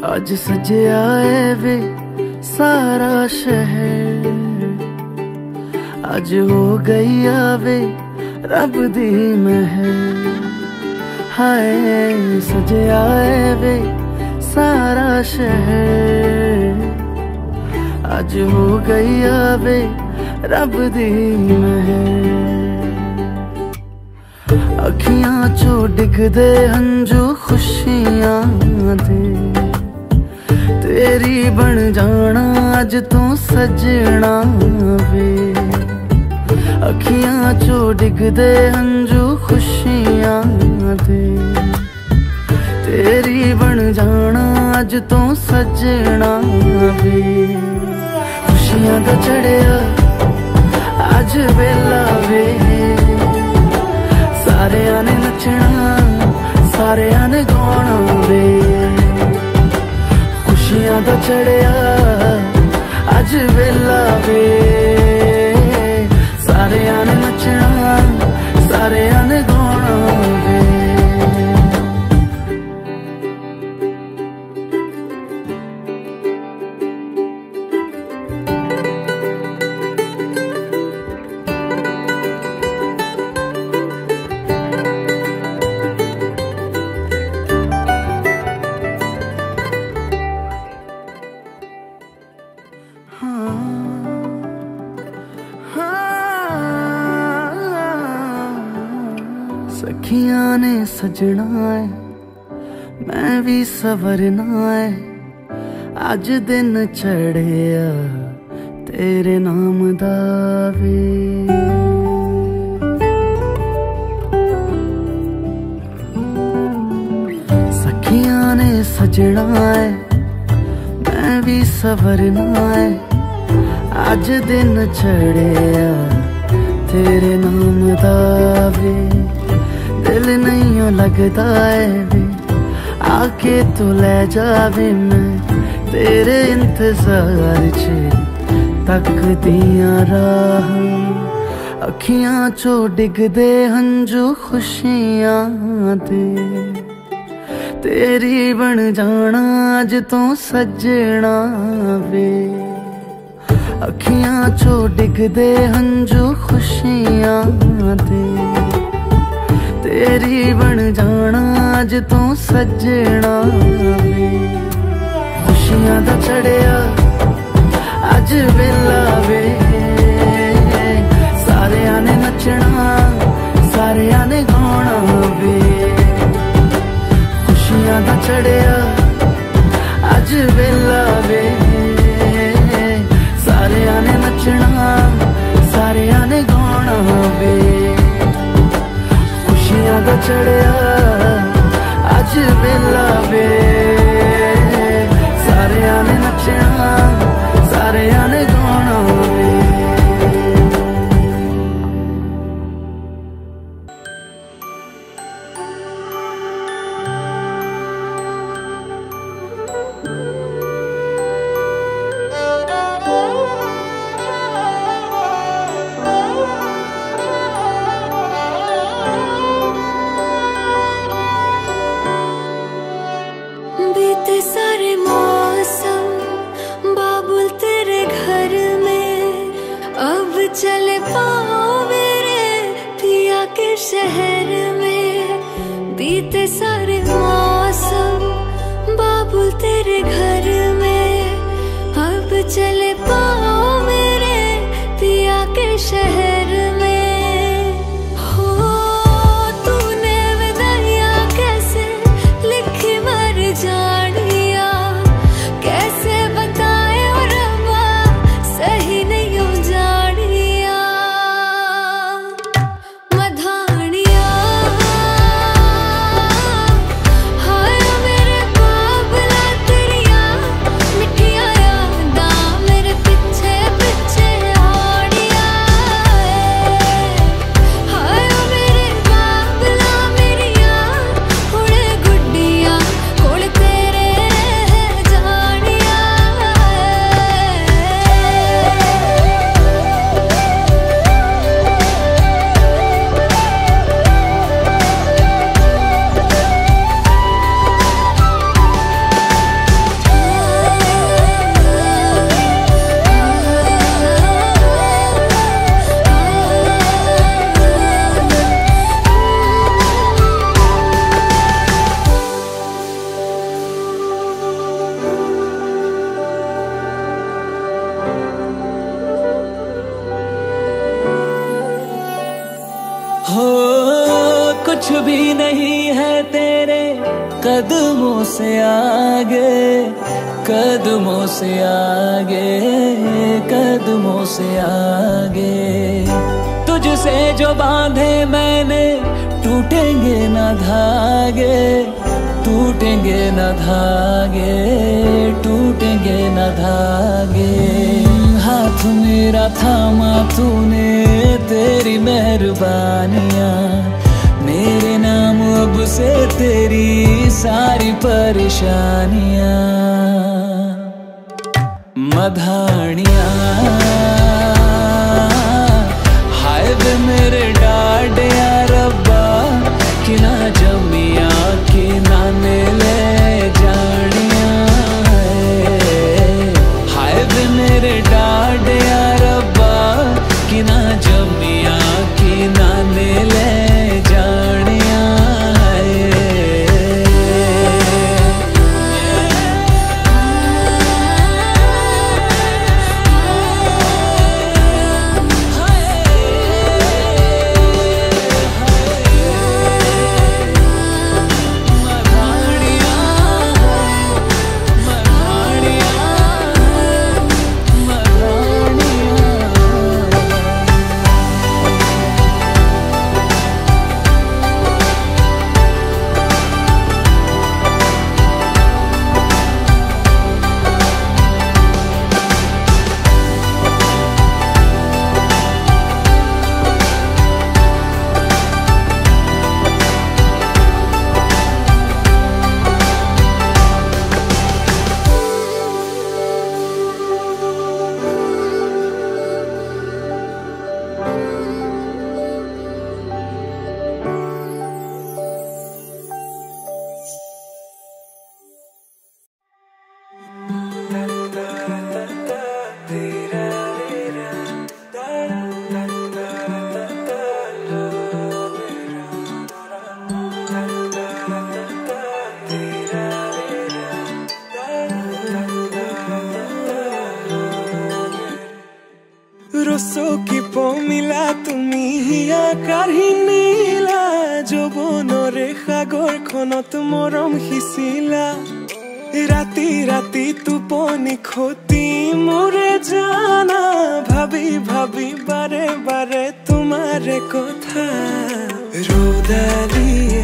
आज सजया है वे सारा शहर, आज हो गई आवे रब दी महर। हाय सजया है वे सारा शहर, आज हो गई आवे रब दी महर। अखियां चो डिगदे हंजू खुशियां दे, तेरी बन जाना अज तू सजना वे। अखियां चो डिगदे हंजू खुशियां दे, तेरी बन जाना अज तू सजना वे। खुशियां दा चढ़िया अज वेला वे, सारेयां ने नचना सारेयां ने गाना वे। खुशियां दा चढ़िया अज वेला वे, सारेयां ने नचना सारेयां ने गाना वे। सखियां ने सजना है मैं भी सवरना है, अज दिन चढ़िया तेरे नाम दा वे। सखियां ने सजना है मैं भी सवरना है, अज दिन चढ़िया तेरे नाम दा वे। दिल नहीं लगता है वे आके तू ले जावे, मैं तेरे इंतजार च तकदियां राह। अखियां चो डिगदे हंजू खुशियां दे, तेरी बन जाना अज तू सजना वे। अखियां चो डिगदे हंजू खुशियां दे, तेरी बन जाना अज तू सजना वे। खुशियां दा चढ़िया अज वेला वे, सारेयां ने नचना सारेयां ने गाना वे। खुशियां दा चढ़िया अज वेला वे, सारेयां ने नचना सारेयां ने गाना वे। खुशियां दा चढ़िया अज वेला वे, सारेयां ने नचना सारेयां ने गाना वे। बीते सारे मौसम बाबुल तेरे घर में, अब चले पाओ मेरे पिया के शहर में। बीते सारे मौसम बाबुल तेरे घर में, अब चले पाओ मेरे पिया के शहर में। मेरे भी नहीं है तेरे कदमों से आगे, कदमों से आगे, कदमों से आगे। तुझसे जो बांधे मैंने टूटेंगे न धागे, टूटेंगे न धागे, टूटेंगे न धागे। हाथ मेरा थामा तूने, तेरी मेहरबानियाँ, मेरे नाम अब से तेरी सारी परेशानियाँ। मधानियाँ हाय वे मेरे डाडिया रब्बा, कि ना जमिया कि ना ले जानिया। हाय वे मेरे डाडिया रब्बा, कि ना जमिया कि ना ले जानिया। রসো কি পমিলা তুমি হিয়াকাঢ়ি নিলা, যৌৱনৰে সাগৰখনত মৰম সিঁচিলা। ৰাতি ৰাতি টোপনি খতি মোৰে জানা, ভাবি ভাবি বাৰে বাৰে তোমাৰে কথা। ৰ'দালিয়ে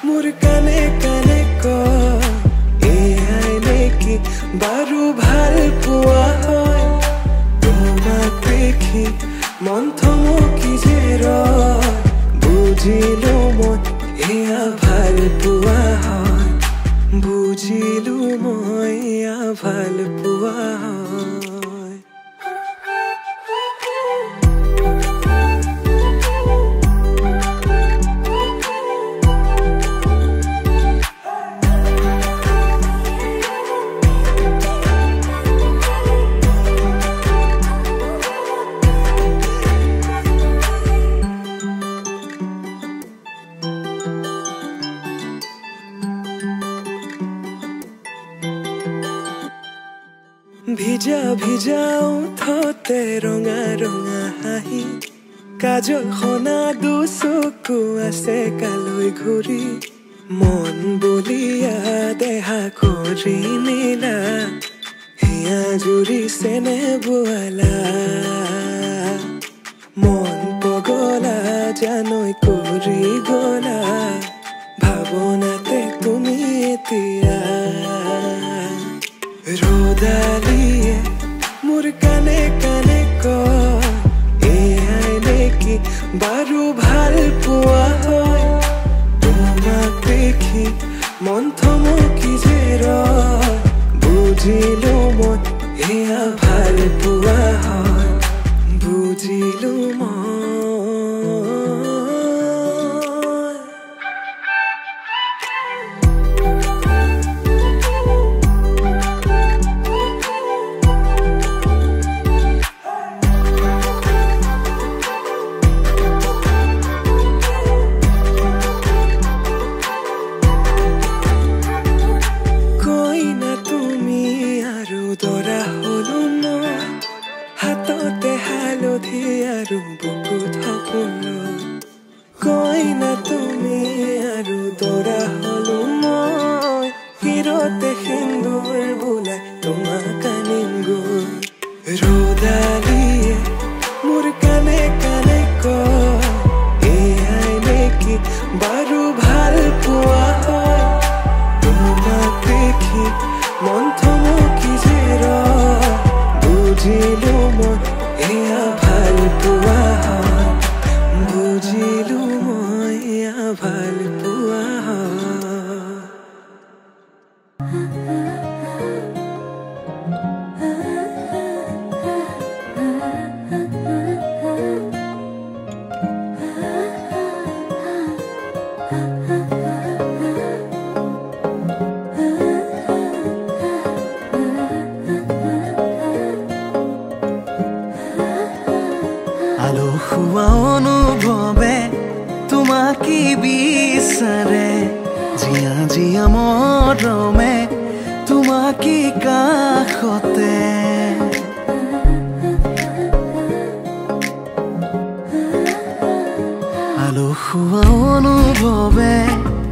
মোৰ কানে কানে কয়, এয়াই নেকি বাৰু ভাল পোৱা হয়। দেখি মন থমকি যে ৰয়, বুজিলো মই এয়া ভাল পোৱা হয়। বুজিলো মই এয়া ভাল পোৱা হয়। ভিজা ভিজা ওঠতে ৰঙা ৰঙা হাঁহি, কাজল সনা দুচকু আছে কালৈ ঘূৰি। মন বলিয়া দেহা কৰি নিলা, হিয়া জুৰিছেনে বোৱালা। মন পগলা জানৈ কৰি গলা, ভাৱনাতে তুমি এতিয়া। ৰ'দালিয়ে মোৰ কানে কানে কয়, এয়াই নেকি বাৰু ভাল পোৱা হয়। তোমাক দেখি মন থমকি যে ৰয়, বুজিলো মই এয়া ভাল পোৱা হয়। বুজিলো মই। দৰা হলো মই, হাততে হালধি আৰু বুকুত জিয়া মৰমে তোমাকে কাষতে আলসুৱা অনুভৱে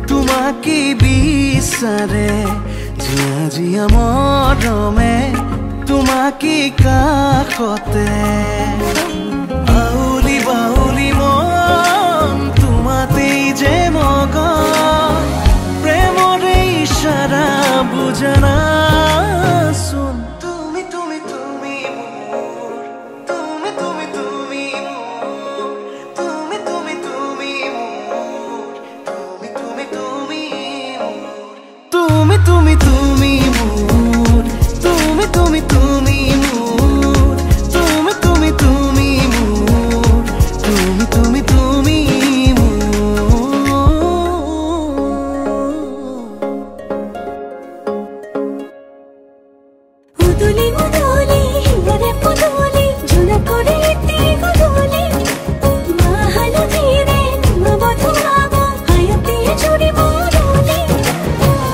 তোমাকে বিচাৰে জিয়া জিয়া মৰমে তোমাকে কাষতে বাউলি বাউলি মন তোমাতেই যে মগন প্ৰেমৰে ইশাৰা বুজনা চোন তুমি তুমি তুমি মোৰ তুমি তুমি তুমি মোৰ তুমি তুমি তুমি মোৰ তুমি তুমি তুমি মোৰ তুমি তুমি তুমি মোৰ তুমি তুমি তুমি মোৰ তুমি তুমি তুমি মোৰ তুমি তুমি তুমি উদুলি উদুলি হিয়ারে পুদুলি ঝুনা করে তিগুদুলি মাহাল ধীরে মবধু ভাব হায়তে জুড়ি বদুলি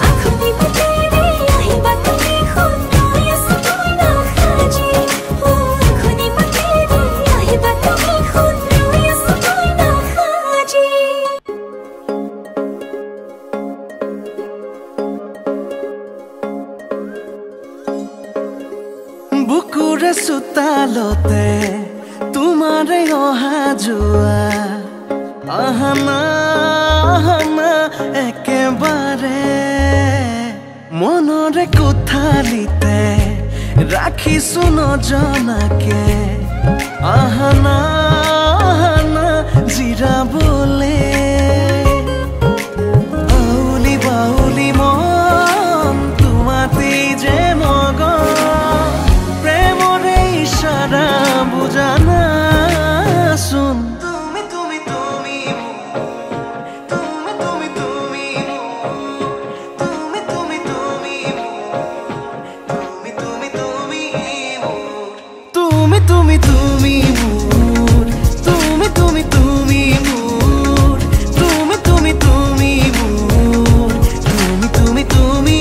আখনি বতেরে আহিবা তুমি খুন্নয় সতই না খাজি আখনি বতেরে আহিবা তুমি খুন্নয় সতই না খাজি বুকুৰে চোতালতে তোমাৰে অহা যোৱা আহানা আহানা একেবাৰে মনৰে কোঠালিতে ৰাখিছো নজনাকে আহানা আহানা জিৰাবলে বাউলি বাউলি মন তোমাতেই যে মগন প্ৰেমৰে ইশাৰা বুজানা চোন তুমি তুমি তুমি তুমি তুমি তুমি তুমি তুমি তুমি তুমি তুমি তুমি তুমি তুমি তুমি মোৰ তুমি তুমি তুমি মোৰ তুমি তুমি তুমি মোৰ তুমি তুমি তুমি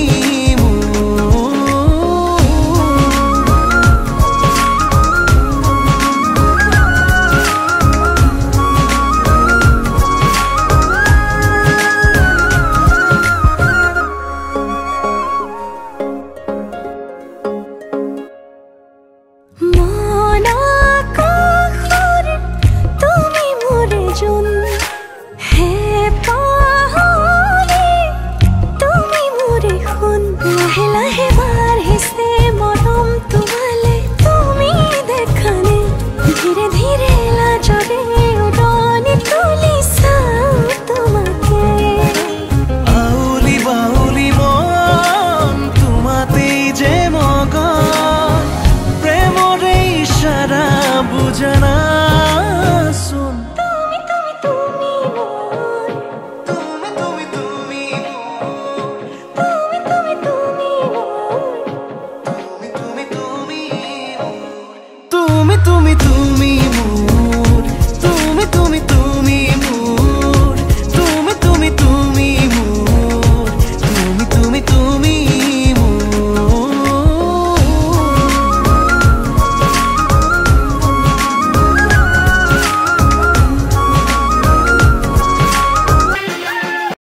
মন আকাশৰে তুমি মোৰে জোন হে পাহৰি তুমি মোৰে সোণ লাহে লাহে বাঢ়িছে মৰমটো